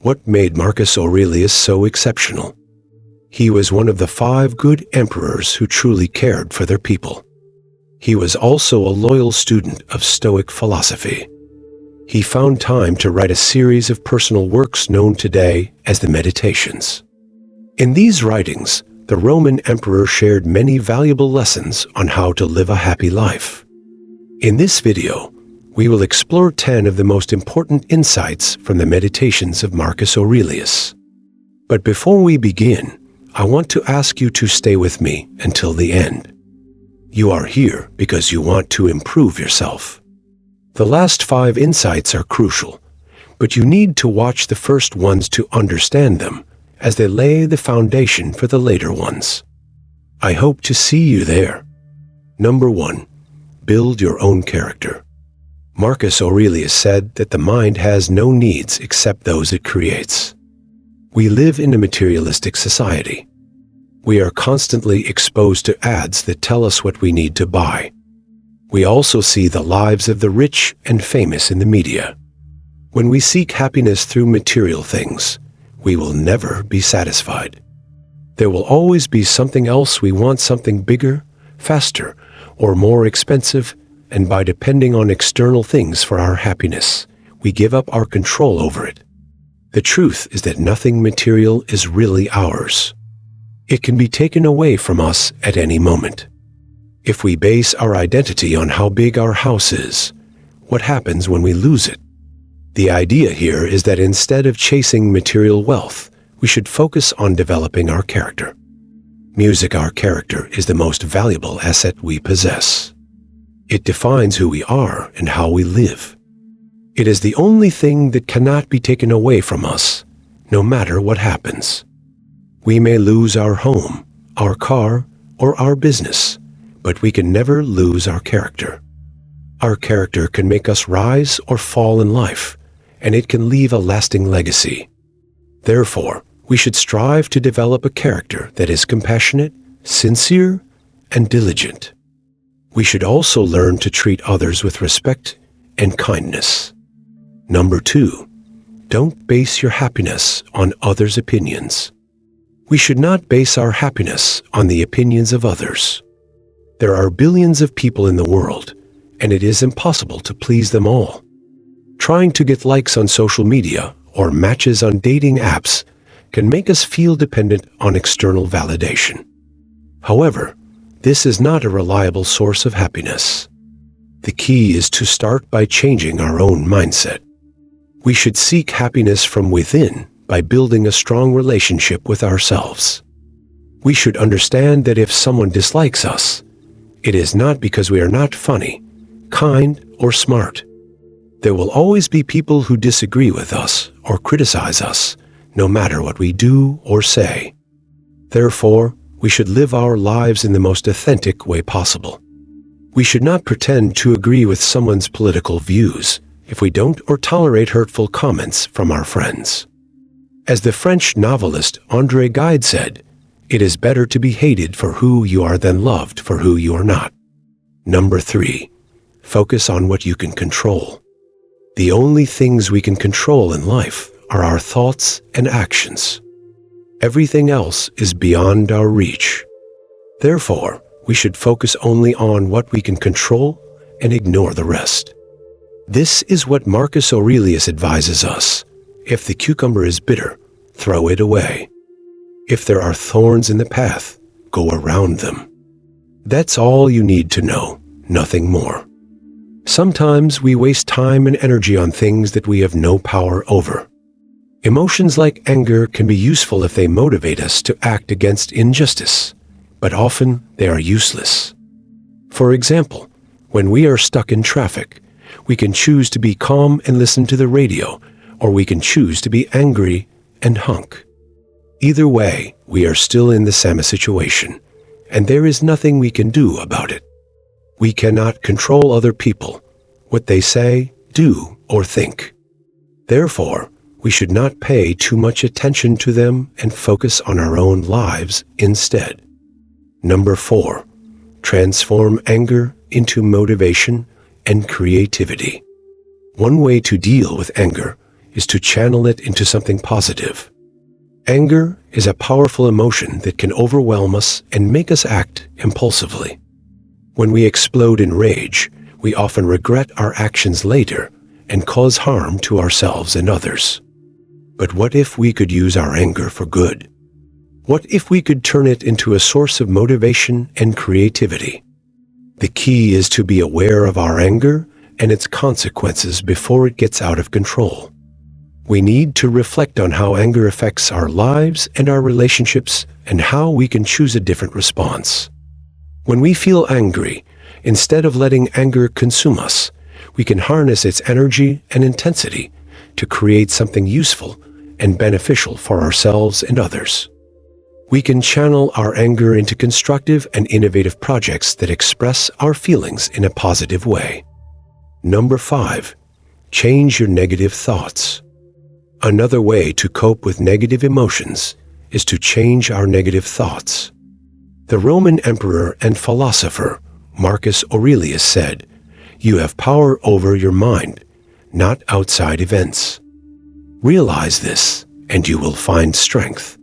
What made Marcus Aurelius so exceptional? He was one of the 5 good emperors who truly cared for their people. He was also a loyal student of Stoic philosophy. He found time to write a series of personal works known today as the Meditations. In these writings, the Roman emperor shared many valuable lessons on how to live a happy life. In this video, we will explore 10 of the most important insights from the Meditations of Marcus Aurelius. But before we begin, I want to ask you to stay with me until the end. You are here because you want to improve yourself. The last 5 insights are crucial, but you need to watch the first ones to understand them, as they lay the foundation for the later ones. I hope to see you there. Number 1. Build your own character. Marcus Aurelius said that the mind has no needs except those it creates. We live in a materialistic society. We are constantly exposed to ads that tell us what we need to buy. We also see the lives of the rich and famous in the media. When we seek happiness through material things, we will never be satisfied. There will always be something else we want, something bigger, faster, or more expensive, and by depending on external things for our happiness, we give up our control over it. The truth is that nothing material is really ours. It can be taken away from us at any moment. If we base our identity on how big our house is, what happens when we lose it? The idea here is that instead of chasing material wealth, we should focus on developing our character. Music, our character, is the most valuable asset we possess. It defines who we are and how we live. It is the only thing that cannot be taken away from us, no matter what happens. We may lose our home, our car, or our business, but we can never lose our character. Our character can make us rise or fall in life, and it can leave a lasting legacy. Therefore, we should strive to develop a character that is compassionate, sincere, and diligent. We should also learn to treat others with respect and kindness. Number 2, don't base your happiness on others' opinions. We should not base our happiness on the opinions of others. There are billions of people in the world, and it is impossible to please them all. Trying to get likes on social media or matches on dating apps can make us feel dependent on external validation. However, this is not a reliable source of happiness. The key is to start by changing our own mindset. We should seek happiness from within by building a strong relationship with ourselves. We should understand that if someone dislikes us, it is not because we are not funny, kind, or smart. There will always be people who disagree with us or criticize us, no matter what we do or say. Therefore, we should live our lives in the most authentic way possible. We should not pretend to agree with someone's political views if we don't or tolerate hurtful comments from our friends. As the French novelist André Gide said, "It is better to be hated for who you are than loved for who you are not." Number 3, focus on what you can control. The only things we can control in life are our thoughts and actions. Everything else is beyond our reach. Therefore, we should focus only on what we can control and ignore the rest. This is what Marcus Aurelius advises us. If the cucumber is bitter, throw it away. If there are thorns in the path, go around them. That's all you need to know, nothing more. Sometimes we waste time and energy on things that we have no power over. Emotions like anger can be useful if they motivate us to act against injustice, but often they are useless. For example, when we are stuck in traffic, we can choose to be calm and listen to the radio, or we can choose to be angry and honk. Either way, we are still in the same situation, and there is nothing we can do about it. We cannot control other people, what they say, do, or think. Therefore, we should not pay too much attention to them and focus on our own lives instead. Number 4, transform anger into motivation and creativity. One way to deal with anger is to channel it into something positive. Anger is a powerful emotion that can overwhelm us and make us act impulsively. When we explode in rage, we often regret our actions later and cause harm to ourselves and others. But what if we could use our anger for good? What if we could turn it into a source of motivation and creativity? The key is to be aware of our anger and its consequences before it gets out of control. We need to reflect on how anger affects our lives and our relationships and how we can choose a different response. When we feel angry, instead of letting anger consume us, we can harness its energy and intensity to create something useful and beneficial for ourselves and others. We can channel our anger into constructive and innovative projects that express our feelings in a positive way. Number 5, change your negative thoughts. Another way to cope with negative emotions is to change our negative thoughts. The Roman emperor and philosopher Marcus Aurelius said, "You have power over your mind, not outside events. Realize this, and you will find strength."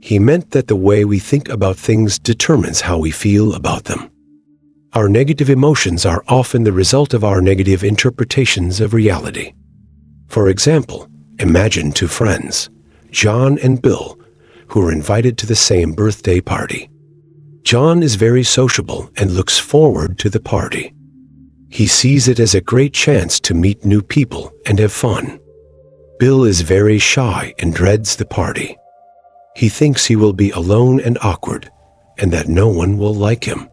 He meant that the way we think about things determines how we feel about them. Our negative emotions are often the result of our negative interpretations of reality. For example, imagine two friends, John and Bill, who are invited to the same birthday party. John is very sociable and looks forward to the party. He sees it as a great chance to meet new people and have fun. Bill is very shy and dreads the party. He thinks he will be alone and awkward, and that no one will like him.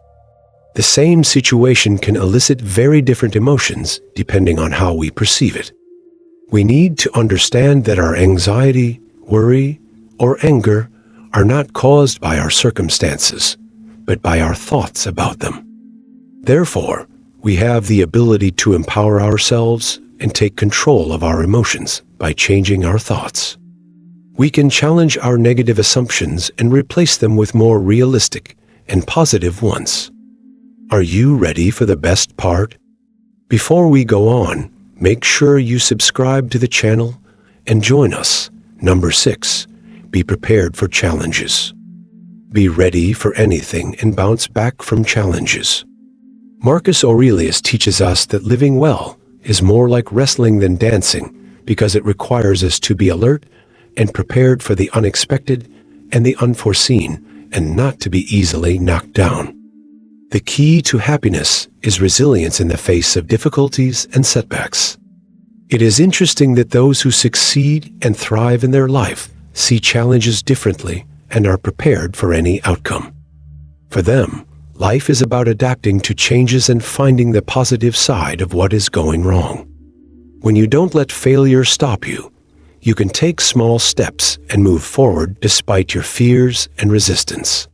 The same situation can elicit very different emotions depending on how we perceive it. We need to understand that our anxiety, worry, or anger are not caused by our circumstances, but by our thoughts about them. Therefore, we have the ability to empower ourselves and take control of our emotions by changing our thoughts. We can challenge our negative assumptions and replace them with more realistic and positive ones. Are you ready for the best part? Before we go on, make sure you subscribe to the channel and join us. Number 6, be prepared for challenges. Be ready for anything and bounce back from challenges. Marcus Aurelius teaches us that living well is more like wrestling than dancing because it requires us to be alert and prepared for the unexpected and the unforeseen and not to be easily knocked down. The key to happiness is resilience in the face of difficulties and setbacks. It is interesting that those who succeed and thrive in their life see challenges differently and are prepared for any outcome. For them, life is about adapting to changes and finding the positive side of what is going wrong. When you don't let failure stop you, you can take small steps and move forward despite your fears and resistance.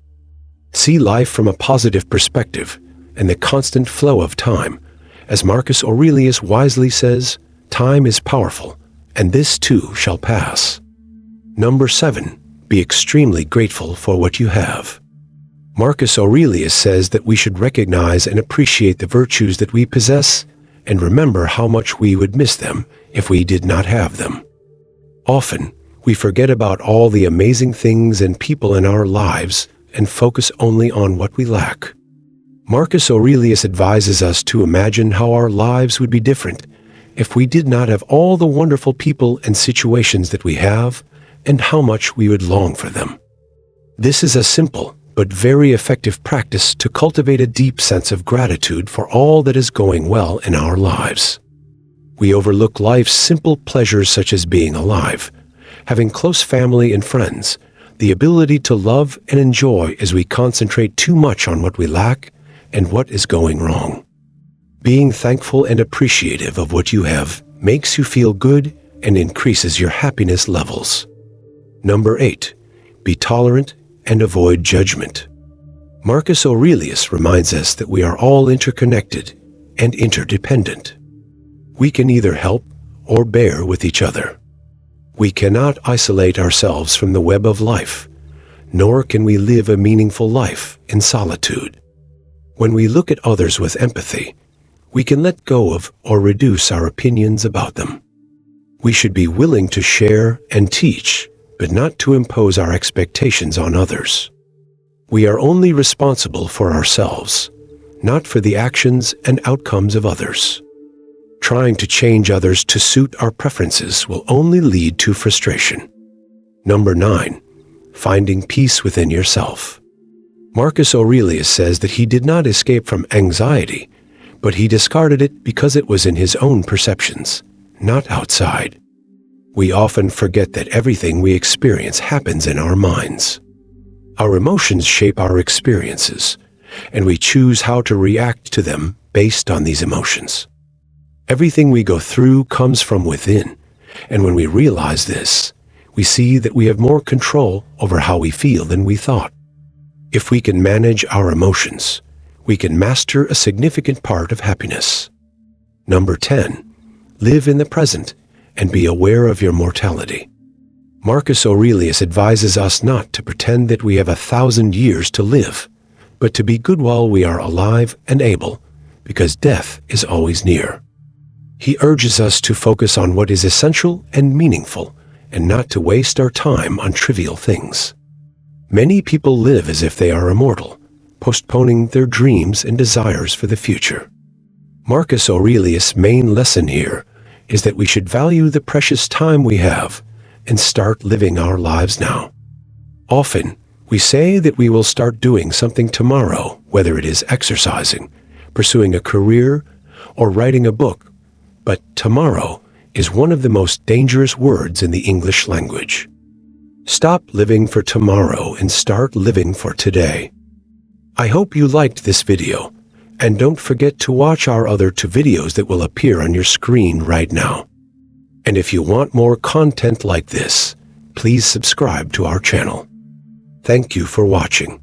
See life from a positive perspective and the constant flow of time. As Marcus Aurelius wisely says, time is powerful, and this too shall pass. Number 7, be extremely grateful for what you have. Marcus Aurelius says that we should recognize and appreciate the virtues that we possess and remember how much we would miss them if we did not have them. Often, we forget about all the amazing things and people in our lives and focus only on what we lack. Marcus Aurelius advises us to imagine how our lives would be different if we did not have all the wonderful people and situations that we have, and how much we would long for them. This is a simple but very effective practice to cultivate a deep sense of gratitude for all that is going well in our lives. We overlook life's simple pleasures such as being alive, having close family and friends, the ability to love and enjoy as we concentrate too much on what we lack and what is going wrong. Being thankful and appreciative of what you have makes you feel good and increases your happiness levels. Number 8, be tolerant and avoid judgment. Marcus Aurelius reminds us that we are all interconnected and interdependent. We can either help or bear with each other. We cannot isolate ourselves from the web of life, nor can we live a meaningful life in solitude. When we look at others with empathy, we can let go of or reduce our opinions about them. We should be willing to share and teach, but not to impose our expectations on others. We are only responsible for ourselves, not for the actions and outcomes of others. Trying to change others to suit our preferences will only lead to frustration. Number 9. Finding peace within yourself. Marcus Aurelius says that he did not escape from anxiety, but he discarded it because it was in his own perceptions, not outside. We often forget that everything we experience happens in our minds. Our emotions shape our experiences, and we choose how to react to them based on these emotions. Everything we go through comes from within, and when we realize this, we see that we have more control over how we feel than we thought. If we can manage our emotions, we can master a significant part of happiness. Number 10. Live in the present and be aware of your mortality. Marcus Aurelius advises us not to pretend that we have 1,000 years to live, but to be good while we are alive and able, because death is always near. He urges us to focus on what is essential and meaningful, and not to waste our time on trivial things. Many people live as if they are immortal, postponing their dreams and desires for the future. Marcus Aurelius' main lesson here is that we should value the precious time we have and start living our lives now. Often, we say that we will start doing something tomorrow, whether it is exercising, pursuing a career, or writing a book, but tomorrow is one of the most dangerous words in the English language. Stop living for tomorrow and start living for today. I hope you liked this video, and don't forget to watch our other 2 videos that will appear on your screen right now. And if you want more content like this, please subscribe to our channel. Thank you for watching.